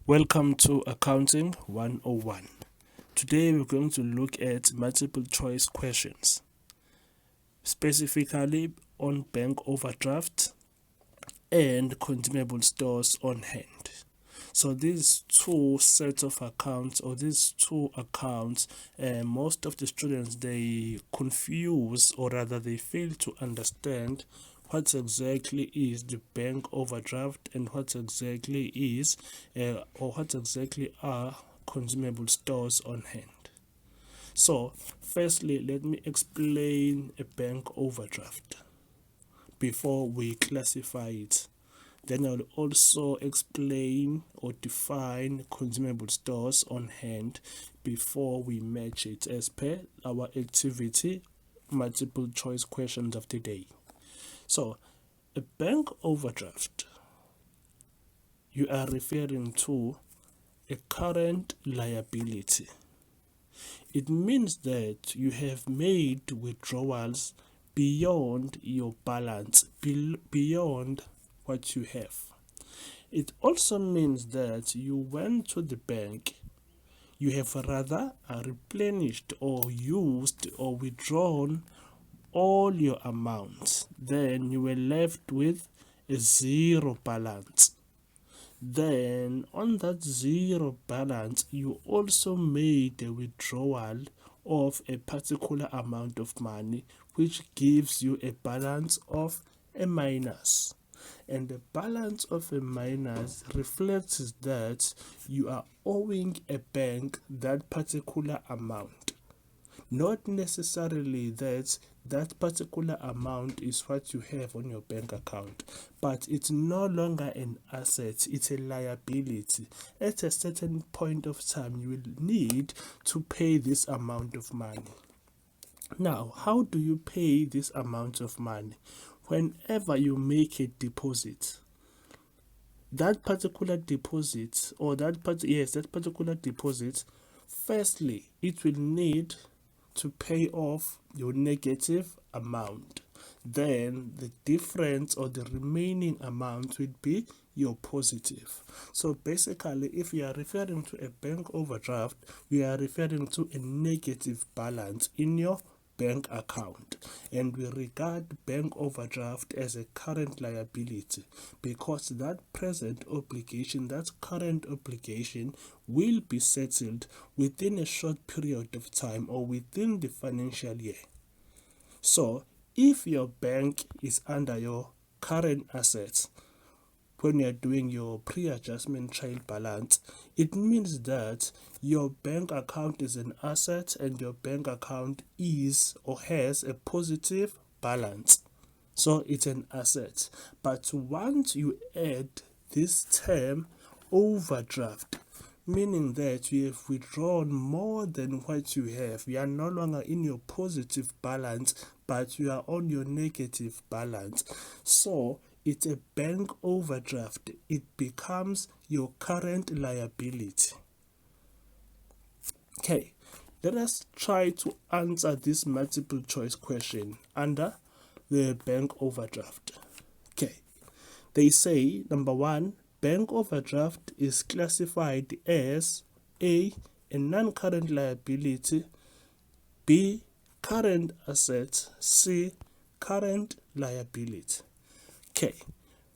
Welcome to Accounting 101. Today we're going to look at multiple choice questions, specifically on bank overdraft and consumable stores on hand. So these two sets of accounts, or these two accounts, most of the students, they confuse, or rather they fail to understand what exactly is the bank overdraft and what exactly is or what exactly are consumable stores on hand. So firstly, let me explain a bank overdraft before we classify it. Then I'll also explain or define consumable stores on hand before we match it as per our activity multiple choice questions of the day. So a bank overdraft, you are referring to a current liability. It means that you have made withdrawals beyond your balance, beyond what you have. It also means that you went to the bank, you have rather replenished or used or withdrawn all your amounts, then you were left with a zero balance. Then on that zero balance, you also made a withdrawal of a particular amount of money, which gives you a balance of a minus. And the balance of a minus reflects that you are owing a bank that particular amount. Not necessarily that that particular amount is what you have on your bank account, but it's no longer an asset, it's a liability. At a certain point of time, you will need to pay this amount of money. Now, how do you pay this amount of money? Whenever you make a deposit, that particular deposit, firstly, it will need to pay off your negative amount. Then the difference or the remaining amount will be your positive. So basically, if you are referring to a bank overdraft, you are referring to a negative balance in your bank account, and we regard bank overdraft as a current liability because that present obligation, that current obligation, will be settled within a short period of time or within the financial year. So if your bank is under your current assets, when you're doing your pre-adjustment trial balance, it means that your bank account is an asset and your bank account is or has a positive balance. So it's an asset. But once you add this term overdraft, meaning that you have withdrawn more than what you have, you are no longer in your positive balance, but you are on your negative balance. So it's a bank overdraft. It becomes your current liability. Okay, let us try to answer this multiple choice question under the bank overdraft. Okay, they say number one, bank overdraft is classified as A non-current liability, B, current asset, C, current liability. Okay,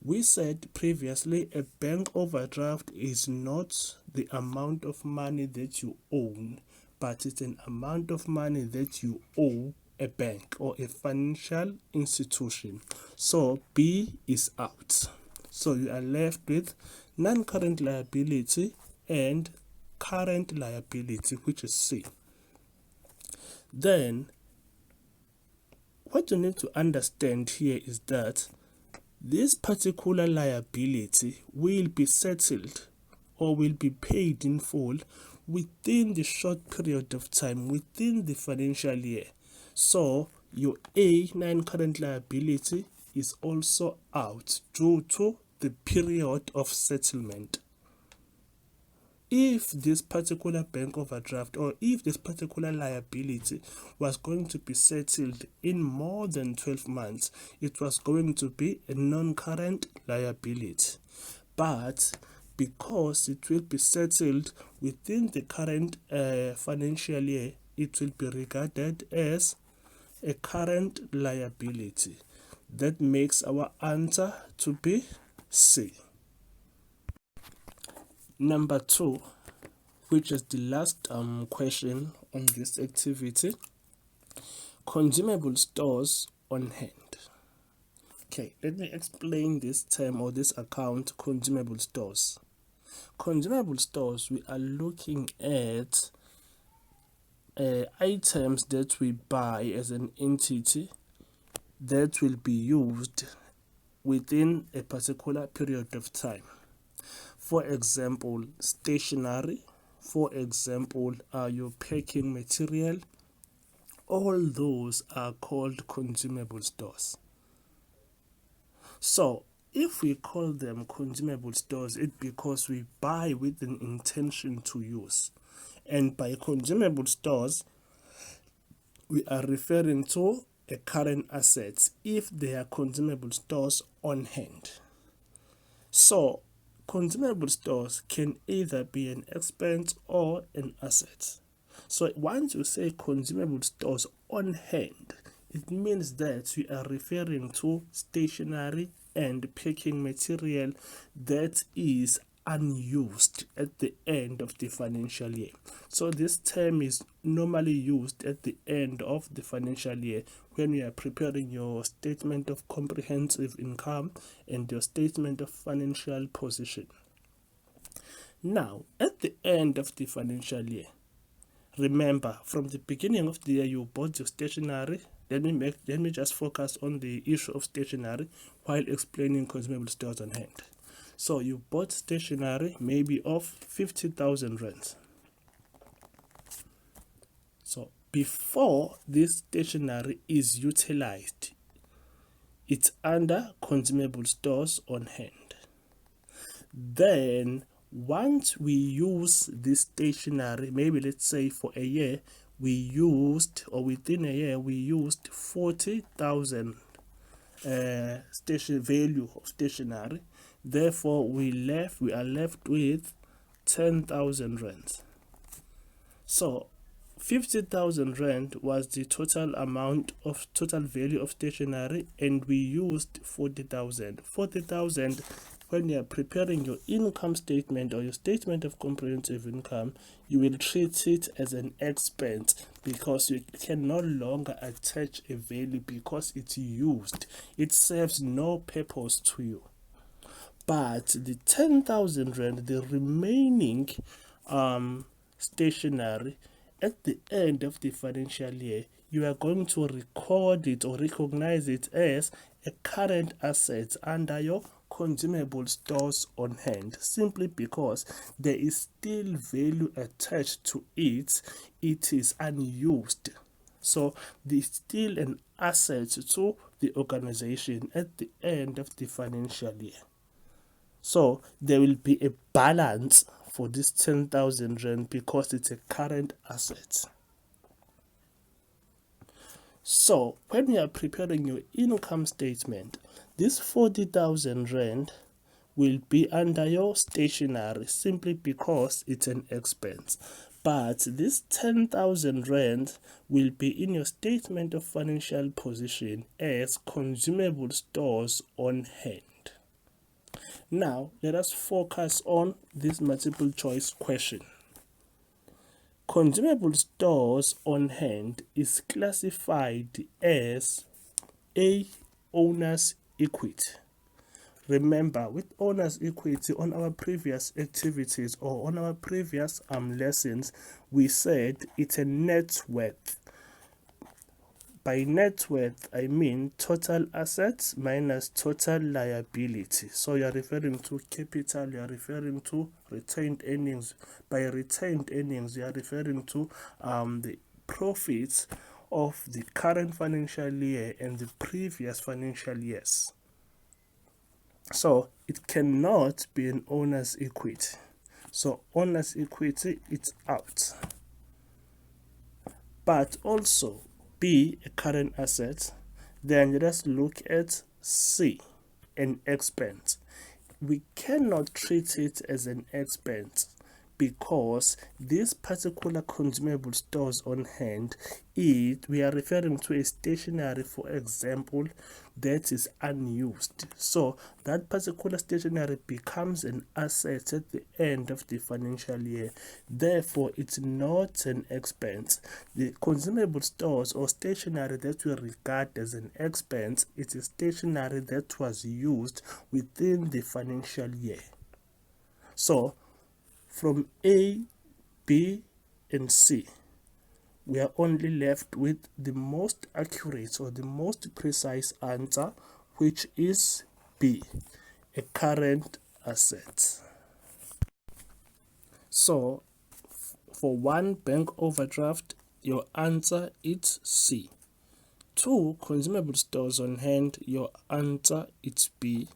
we said previously a bank overdraft is not the amount of money that you own, but it's an amount of money that you owe a bank or a financial institution. So B is out. So you are left with non-current liability and current liability, which is C. Then what you need to understand here is that this particular liability will be settled or will be paid in full within the short period of time, within the financial year. So your A non-current liability is also out due to the period of settlement. If this particular bank overdraft or if this particular liability was going to be settled in more than 12 months, it was going to be a non-current liability. But because it will be settled within the current financial year, it will be regarded as a current liability. That makes our answer to be C. Number 2, which is the last question on this activity, consumable stores on hand. Okay, let me explain this term or this account, consumable stores. Consumable stores, we are looking at items that we buy as an entity that will be used within a particular period of time. For example, stationery, for example, your packing material, all those are called consumable stores. So if we call them consumable stores, it's because we buy with an intention to use. And by consumable stores, we are referring to a current asset if they are consumable stores on hand. So consumable stores can either be an expense or an asset. So once you say consumable stores on hand, it means that we are referring to stationery and packing material that is unused at the end of the financial year. So this term is normally used at the end of the financial year when you are preparing your statement of comprehensive income and your statement of financial position. Now, at the end of the financial year, remember, from the beginning of the year, you bought your stationery. Let me just focus on the issue of stationery while explaining consumable stores on hand. So you bought stationery maybe of 50,000 rands. So before this stationery is utilized, it's under consumable stores on hand. Then once we use this stationery, maybe let's say for a year, we used, or within a year, we used 40,000 value of stationery. Therefore, we are left with 10,000 rands. So 50,000 rand was the total value of stationery, and we used 40,000. 40,000, when you are preparing your income statement or your statement of comprehensive income, you will treat it as an expense because you can no longer attach a value because it's used. It serves no purpose to you. But the 10,000 rand, the remaining stationery, at the end of the financial year, you are going to record it or recognize it as a current asset under your consumable stores on hand, simply because there is still value attached to it. It is unused. So there's still an asset to the organization at the end of the financial year. So there will be a balance for this 10,000 rand because it's a current asset. So when you are preparing your income statement, this 40,000 rand will be under your stationery simply because it's an expense. But this 10,000 rand will be in your statement of financial position as consumable stores on hand. Now, let us focus on this multiple choice question. Consumable stores on hand is classified as A, owner's equity. Remember, with owner's equity, on our previous activities or on our previous lessons, we said it's a net worth. By net worth, I mean total assets minus total liability. So you are referring to capital, you are referring to retained earnings. By retained earnings, you are referring to the profits of the current financial year and the previous financial years. So it cannot be an owner's equity. So owner's equity, it's out. But also be a current asset. Then let us look at C, an expense. we cannot treat it as an expense, because this particular consumable stores on hand, we are referring to a stationery, for example, that is unused. So that particular stationery becomes an asset at the end of the financial year. Therefore, it's not an expense. The consumable stores or stationery that we regard as an expense, it is stationery that was used within the financial year. So from A, B, and C, we are only left with the most accurate or the most precise answer, which is B, a current asset. So for one bank overdraft, your answer is C. 2 consumable stores on hand, your answer is B.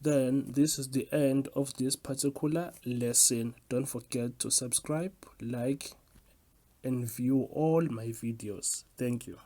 Then this is the end of this particular lesson. Don't forget to subscribe, like, and view all my videos. Thank you.